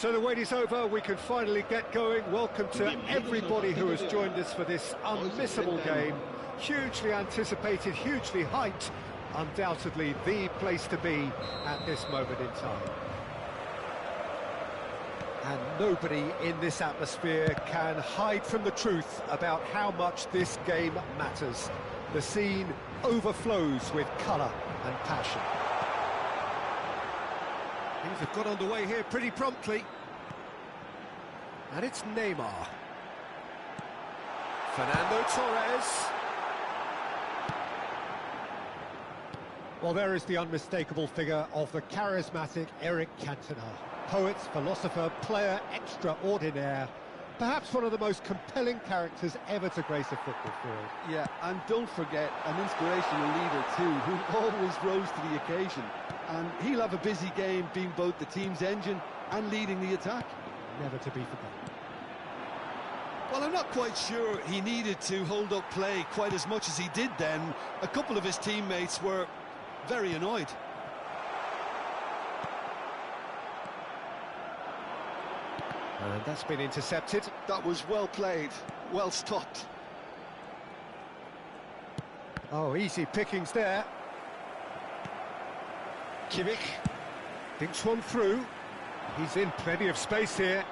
So the wait is over, we can finally get going. Welcome to everybody who has joined us for this unmissable game. Hugely anticipated, hugely hyped, undoubtedly the place to be at this moment in time. And nobody in this atmosphere can hide from the truth about how much this game matters. The scene overflows with colour and passion. Things have got underway here pretty promptly. And it's Neymar. Fernando Torres. Well, there is the unmistakable figure of the charismatic Eric Cantona. Poet, philosopher, player extraordinaire. Perhaps one of the most compelling characters ever to grace a football field. Yeah, and don't forget, an inspirational leader too, who always rose to the occasion. And he'll have a busy game being both the team's engine and leading the attack. Never to be forgotten. Well, I'm not quite sure he needed to hold up play quite as much as he did then. A couple of his teammates were very annoyed. And that's been intercepted. That was well played, well stopped. Oh, easy pickings there. Kimmich thinks one through. He's in plenty of space here.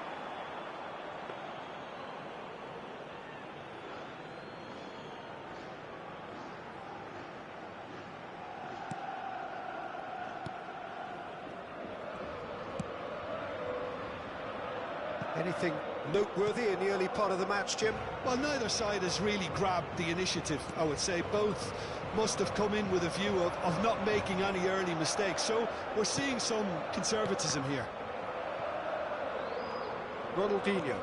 Anything noteworthy in the early part of the match, Jim? Well, neither side has really grabbed the initiative, I would say. Both must have come in with a view of not making any early mistakes. So we're seeing some conservatism here. Ronaldinho.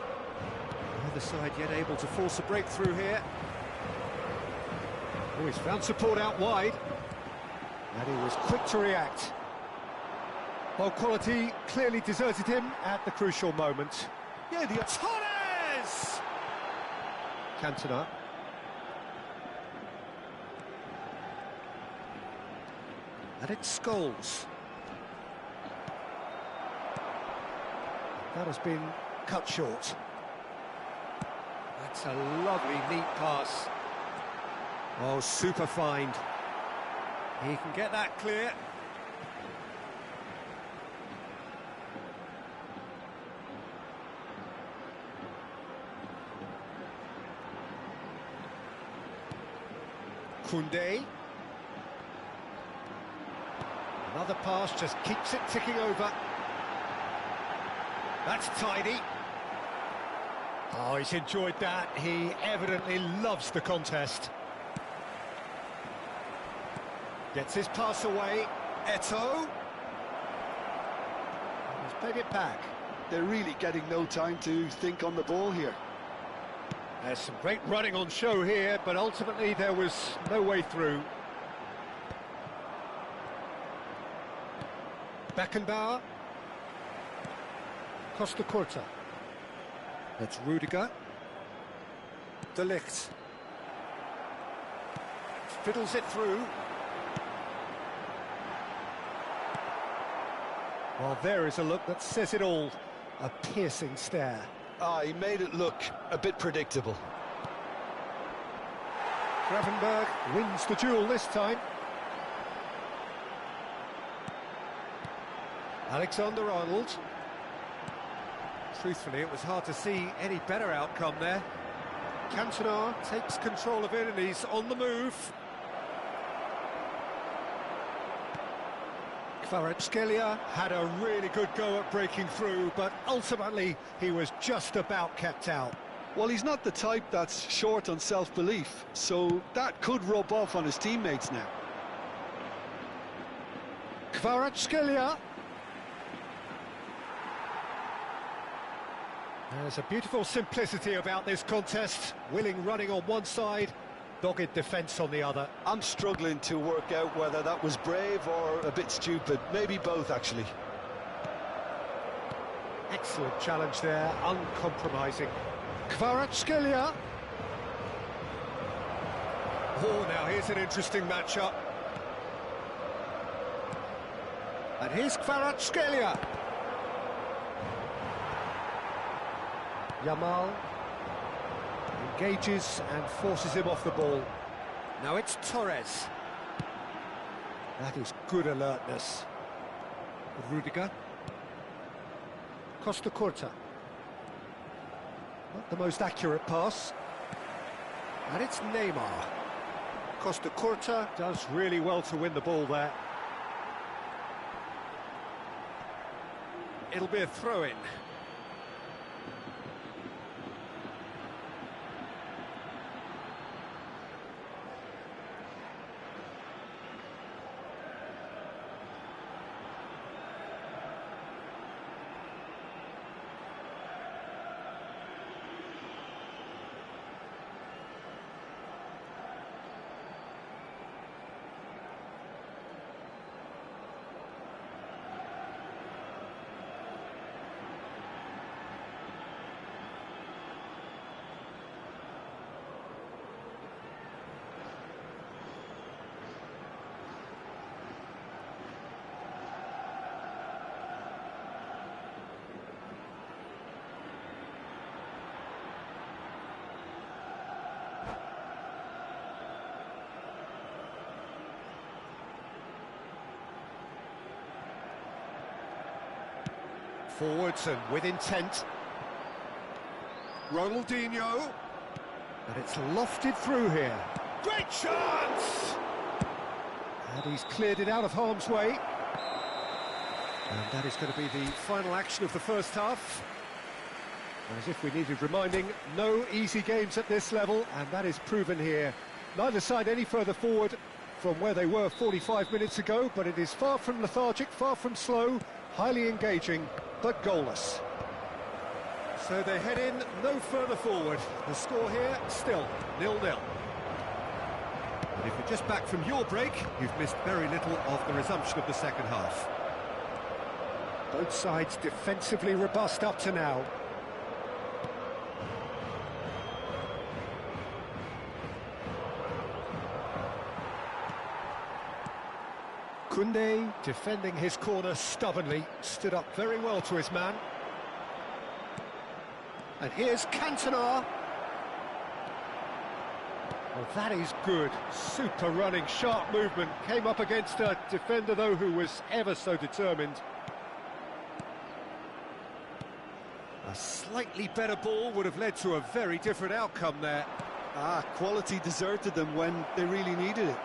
Neither side yet able to force a breakthrough here. Oh, he's found support out wide. And he was quick to react. Well, quality clearly deserted him at the crucial moment. Yeah, the Torres! Cantona. And it's Scholes. That has been cut short. That's a lovely, neat pass. Oh, super find. He can get that clear. Koundé. Another pass just keeps it ticking over. That's tidy. Oh, he's enjoyed that. He evidently loves the contest. Gets his pass away. Eto'o. He's played it back. They're really getting no time to think on the ball here. There's some great running on show here, but ultimately there was no way through. Beckenbauer. Costa Curta. That's Rudiger. De Ligt. Fiddles it through. Well, there is a look that says it all. A piercing stare. Ah, he made it look a bit predictable. Gravenberg wins the duel this time. Alexander-Arnold. Truthfully, it was hard to see any better outcome there. Cantona takes control of it and he's on the move. Kvaratskhelia had a really good go at breaking through, but ultimately he was just about kept out. Well, he's not the type that's short on self-belief, so that could rub off on his teammates now. Kvaratskhelia. There's a beautiful simplicity about this contest. Willing running on one side, dogged defence on the other. I'm struggling to work out whether that was brave or a bit stupid. Maybe both, actually. Excellent challenge there, uncompromising. Kvaratskhelia. Oh, now here's an interesting matchup. And here's Kvaratskhelia. Yamal engages and forces him off the ball. Now it's Torres. That is good alertness. Rudiger. Costa Curta. Not the most accurate pass. And it's Neymar. Costa Curta does really well to win the ball there. It'll be a throw-in. Forwards and with intent. Ronaldinho. And it's lofted through here. Great chance! And he's cleared it out of harm's way. And that is going to be the final action of the first half. As if we needed reminding, no easy games at this level, and that is proven here. Neither side any further forward from where they were 45 minutes ago, but it is far from lethargic, far from slow, highly engaging, but goalless. So they head in no further forward. The score here, still 0-0. And if you're just back from your break, you've missed very little of the resumption of the second half. Both sides defensively robust up to now. Koundé defending his corner stubbornly, stood up very well to his man. And here's Cantona. Well, that is good. Super running, sharp movement. Came up against a defender, though, who was ever so determined. A slightly better ball would have led to a very different outcome there. Quality deserted them when they really needed it.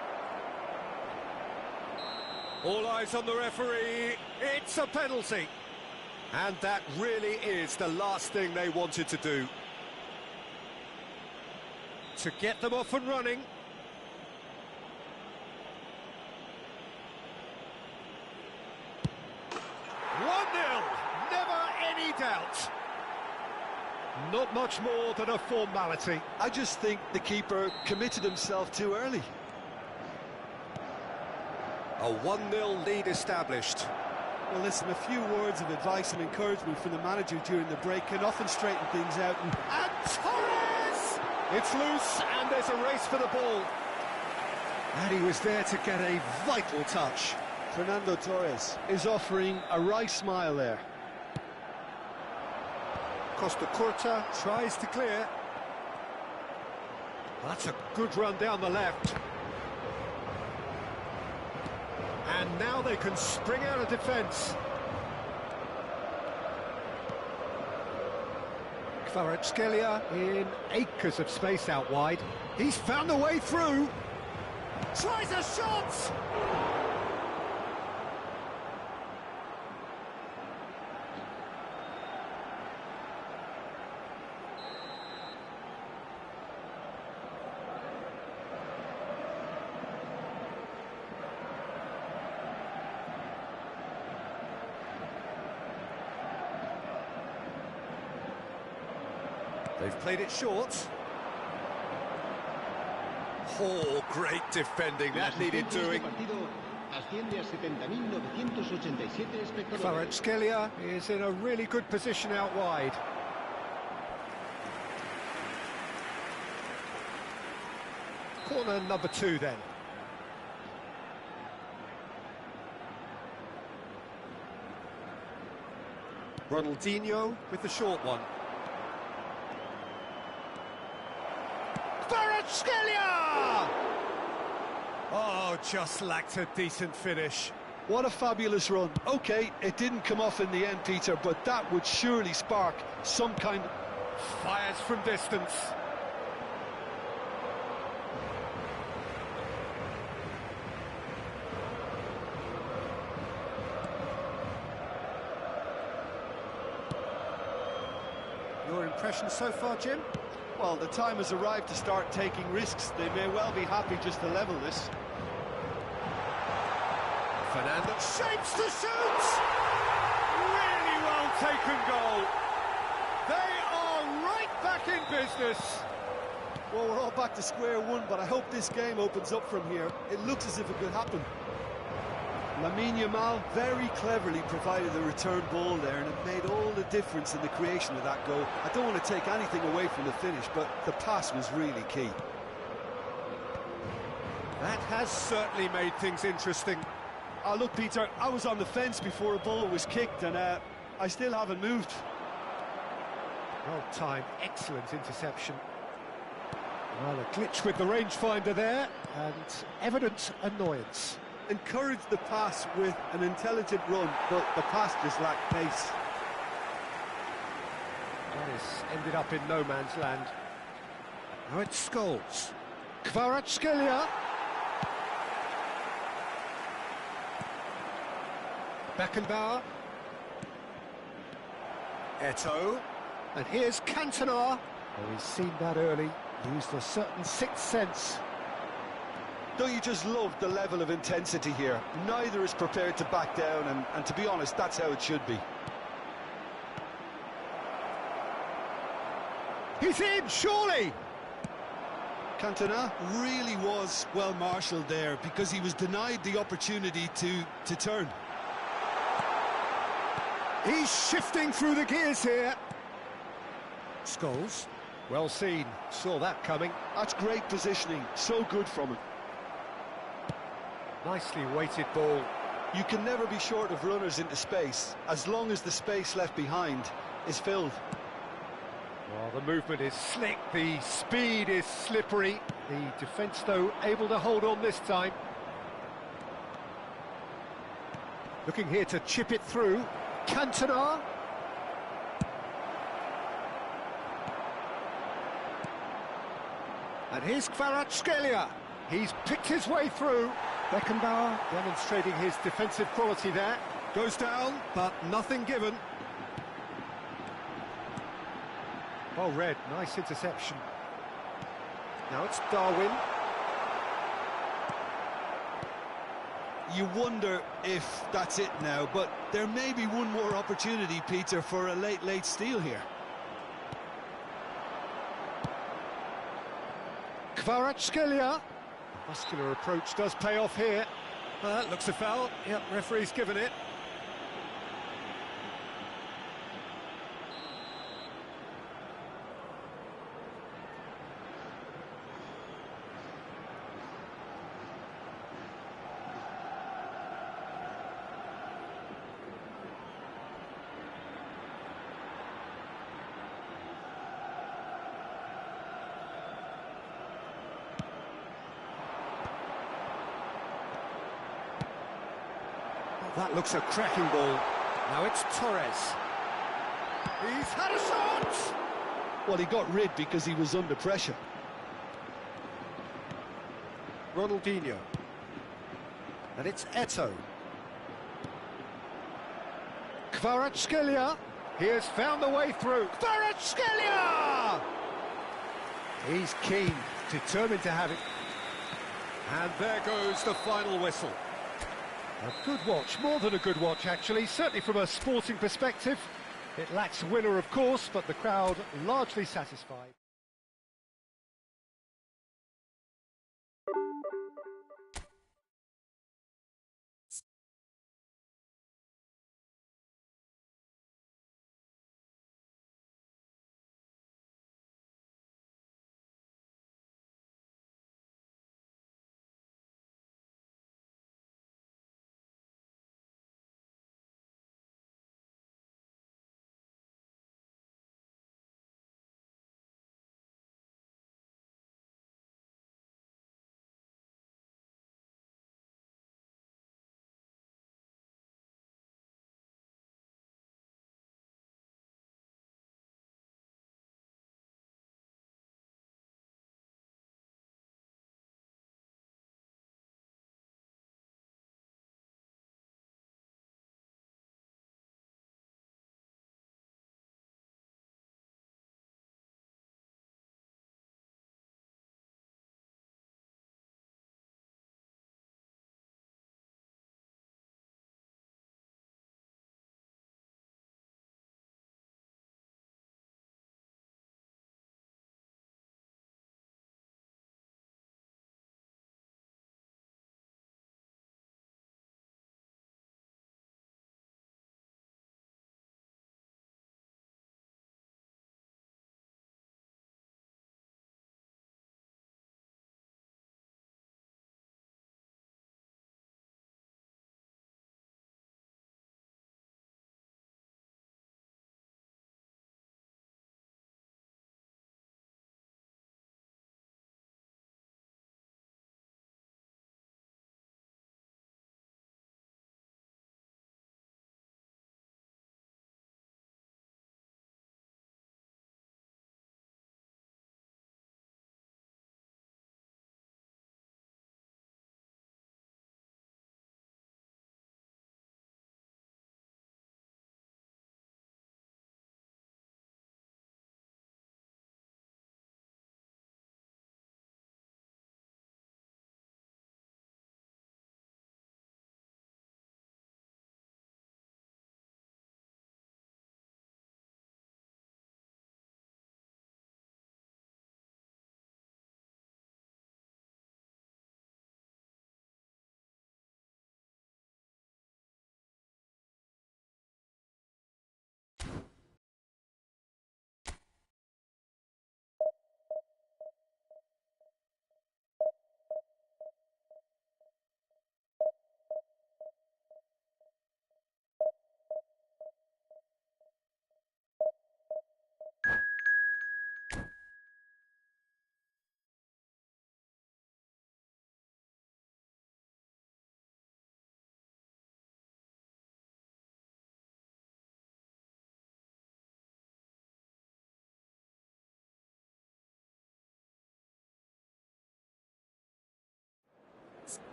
All eyes on the referee. It's a penalty. And that really is the last thing they wanted to do. To get them off and running. Never any doubt. Not much more than a formality. I just think the keeper committed himself too early. A 1-0 lead established. Well, listen, a few words of advice and encouragement from the manager during the break can often straighten things out. And Torres! It's loose, and there's a race for the ball. And he was there to get a vital touch. Fernando Torres is offering a wry smile there. Costa Curta tries to clear. That's a good run down the left. And now they can spring out of defence. Kvaratskhelia in acres of space out wide. He's found a way through. Tries a shot! They've played it short. Oh, great defending, that needed doing. Kvaratskhelia is in a really good position out wide. Corner number 2 then. Ronaldinho with the short one. Kvaratskhelia! Oh, just lacked a decent finish. What a fabulous run. OK, it didn't come off in the end, Peter, but that would surely spark some kind of... Fires from distance. Your impression so far, Jim? Well, the time has arrived to start taking risks. They may well be happy just to level this. Fernando shapes to shoot! Really well taken goal. They are right back in business. Well, we're all back to square one, but I hope this game opens up from here. It looks as if it could happen. Lamine Yamal very cleverly provided the return ball there, and it made all the difference in the creation of that goal. I don't want to take anything away from the finish, but the pass was really key. That has certainly made things interesting. Oh, look, Peter, I was on the fence before a ball was kicked, and I still haven't moved. Well timed, excellent interception. Well, a glitch with the rangefinder there, and evident annoyance. Encouraged the pass with an intelligent run, but the pass just lacked pace. That has ended up in no man's land. Now it's Scholes. Kvaratskhelia. Beckenbauer. Eto'o. And here's Cantona. Oh, he's seen that early. Used a certain sixth sense. Don't you just love the level of intensity here? Neither is prepared to back down, and to be honest, that's how it should be. He's in, surely! Cantona really was well marshalled there, because he was denied the opportunity to turn. He's shifting through the gears here. Scholes, well seen, saw that coming. That's great positioning, so good from him. Nicely weighted ball. You can never be short of runners into space, as long as the space left behind is filled. Well, the movement is slick, the speed is slippery. The defence, though, able to hold on this time. Looking here to chip it through. Cantona. And here's Kvaratskhelia. He's picked his way through. Beckenbauer demonstrating his defensive quality there. Goes down, but nothing given. Well read, nice interception. Now it's Darwin. You wonder if that's it now, but there may be one more opportunity, Peter, for a late steal here. Kvaratskhelia. Muscular approach does pay off here. Looks a foul. Yep, referee's given it. That looks a cracking ball. Now it's Torres. He's had a shot! Well, he got rid because he was under pressure. Ronaldinho. And it's Eto'o. Kvaratskhelia. He has found the way through. Kvaratskhelia! He's keen, determined to have it. And there goes the final whistle. A good watch, more than a good watch actually, certainly from a sporting perspective. It lacks winner, of course, but the crowd largely satisfied.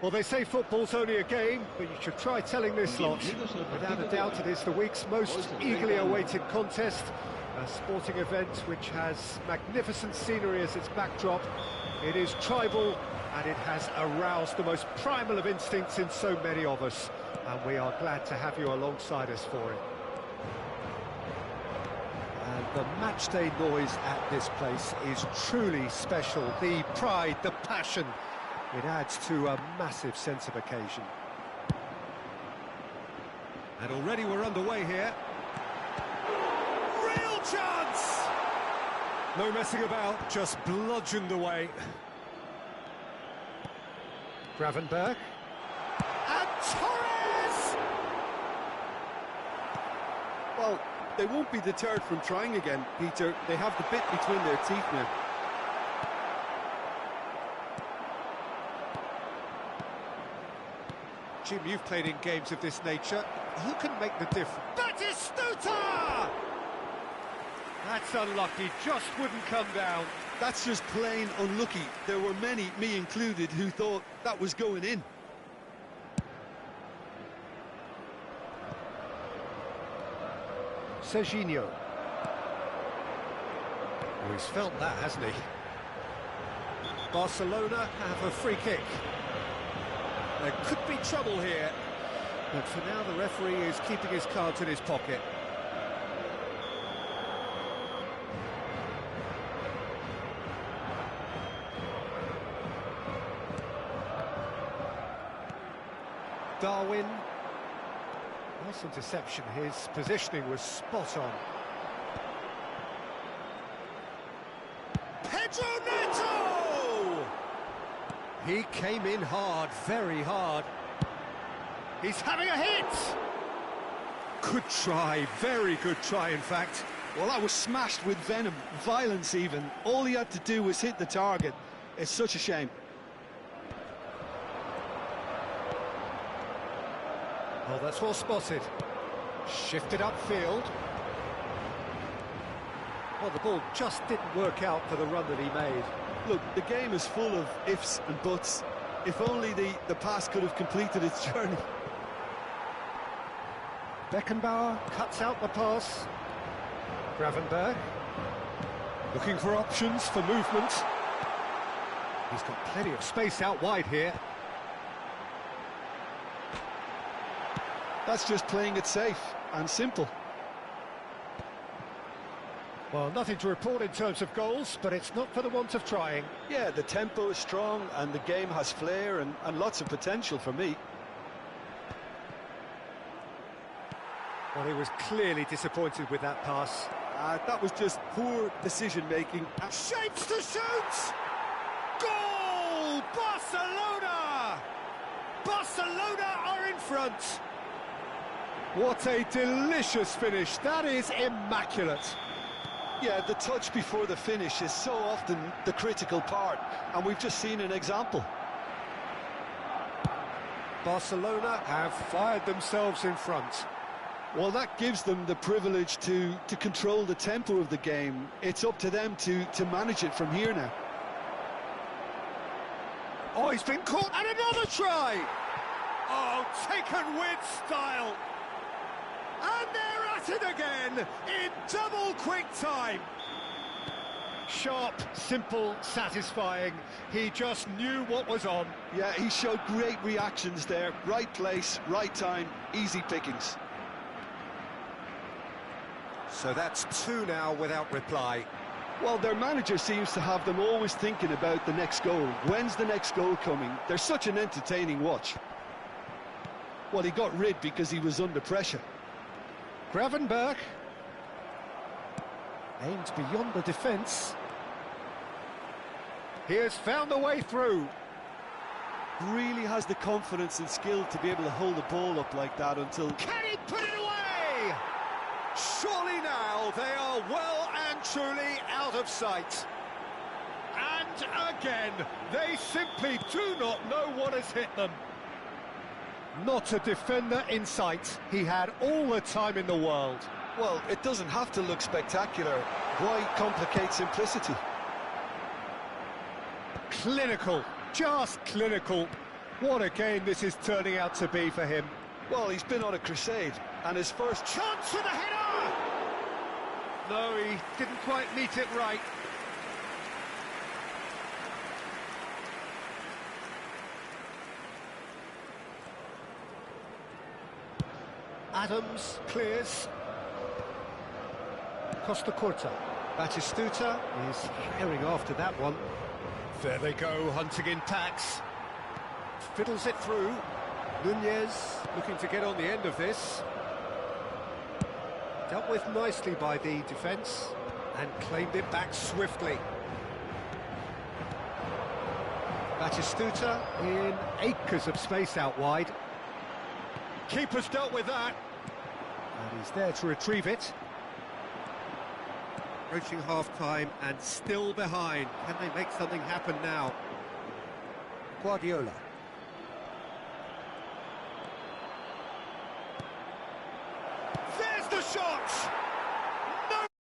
Well, they say football's only a game, but you should try telling this lot. Without a doubt, it is the week's most eagerly awaited contest. A sporting event which has magnificent scenery as its backdrop. It is tribal, and it has aroused the most primal of instincts in so many of us. And we are glad to have you alongside us for it. And the matchday noise at this place is truly special. The pride, the passion. It adds to a massive sense of occasion. And already we're underway here. Real chance! No messing about, just bludgeoned away. Gravenberg. And Torres! Well, they won't be deterred from trying again, Peter. They have the bit between their teeth now. Jim, you've played in games of this nature. Who can make the difference? Batistuta! That's unlucky, just wouldn't come down. That's just plain unlucky. There were many, me included, who thought that was going in. Serginho. Oh, he's felt that, hasn't he? Barcelona have a free kick. There could be trouble here, but for now the referee is keeping his cards in his pocket. Darwin. Nice interception, his positioning was spot on. Pedro Neto! He came in hard, very hard. He's having a hit! Good try, very good try in fact. Well, that was smashed with venom, violence even. All he had to do was hit the target. It's such a shame. Oh, that's well spotted. Shifted upfield. Well, the ball just didn't work out for the run that he made. Look, the game is full of ifs and buts. If only the pass could have completed its journey. Beckenbauer cuts out the pass. Gravenberg. Looking for options for movement. He's got plenty of space out wide here. That's just playing it safe and simple. Well, nothing to report in terms of goals, but it's not for the want of trying. Yeah, the tempo is strong and the game has flair and lots of potential for me. Well, he was clearly disappointed with that pass. That was just poor decision-making. Shapes to shoot! Goal! Barcelona! Barcelona are in front! What a delicious finish. That is immaculate. Yeah, the touch before the finish is so often the critical part, and we've just seen an example. Barcelona have fired themselves in front. Well, that gives them the privilege to control the tempo of the game. It's up to them to manage it from here now. Oh, he's been caught, and another try! Oh, taken with style. And they're at it again, in double quick time. Sharp, simple, satisfying. He just knew what was on. Yeah, he showed great reactions there. Right place, right time, easy pickings. So that's two now without reply. Well, their manager seems to have them always thinking about the next goal. When's the next goal coming? They're such an entertaining watch. Well, he got rid because he was under pressure. Gravenberg. Aimed beyond the defence. He has found a way through. Really has the confidence and skill to be able to hold the ball up like that until... Can he put it away? Surely now they are well and truly out of sight. And again, they simply do not know what has hit them. Not a defender in sight. He had all the time in the world. Well, it doesn't have to look spectacular. Why complicate simplicity? Clinical, just clinical. What a game this is turning out to be for him. Well, he's been on a crusade, and his first Chance for the header! No, he didn't quite meet it right. Adams clears. Costa Curta. Batistuta is herring after that one. There they go, hunting in tacks. Fiddles it through. Nunez looking to get on the end of this. Dealt with nicely by the defence and claimed it back swiftly. Batistuta in acres of space out wide. Keeper's dealt with that. And he's there to retrieve it. Approaching half-time and still behind. Can they make something happen now? Guardiola. There's the shot!